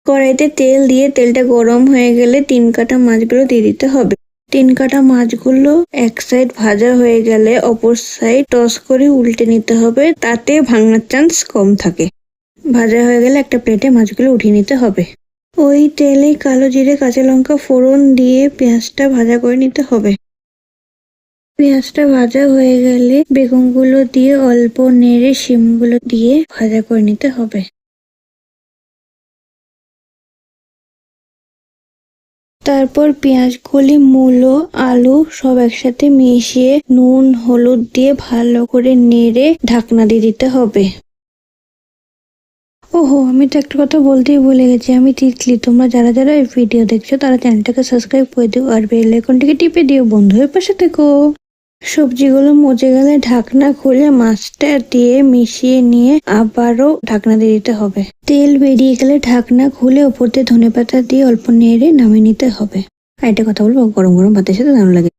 কড়াইতে তেল দিয়ে তেলটা গরম হয়ে গেলে 3 কাটা মাছগুলো দিয়ে দিতে হবে। 3 কাটা মাছগুলো এক সাইড ভাজা হয়ে গেলে অপর সাইড টস করে উল্টে নিতে হবে, তাতে ভাঙার চান্স কম থাকে। ভাজা হয়ে গেলে একটা প্লেটে মাছগুলো উঠিয়ে নিতে হবে। ওই তেলে কালো জিরে কাঁচা লঙ্কা ফোড়ন দিয়ে পেঁয়াজটা ভাজা করে নিতে হবে। পেঁয়াজটা ভাজা হয়ে গেলে বেগুনগুলো দিয়ে অল্প নেড়ে শিমগুলো দিয়ে ভাজা করে নিতে হবে। তারপর পেঁয়াজগুলি, মূলো, আলু সব একসাথে মিশিয়ে নুন হলুদ দিয়ে ভালো করে নেড়ে ঢাকনা দিয়ে দিতে হবে। ওহো, আমি তো একটা কথা বলতেই ভুলে গেছি, আমি তিতলি। তোমরা যারা যারা এই ভিডিও দেখছো তারা চ্যানেলটাকে সাবস্ক্রাইব করে দিও আর বেল আইকনটিকে টিপে দিও। বন্ধুদের পাশে থেকো। সবজিগুলো মজে গেলে ঢাকনা খুলে মাছটা দিয়ে মিশিয়ে নিয়ে আবারও ঢাকনা দিয়ে দিতে হবে। তেল বেরিয়ে গেলে ঢাকনা খুলে ওপর দিয়ে ধনেপাতা দিয়ে অল্প নেড়ে নামিয়ে নিতে হবে। আর একটা কথা বলবো, গরম গরম ভাতের সাথে দারুণ লাগে।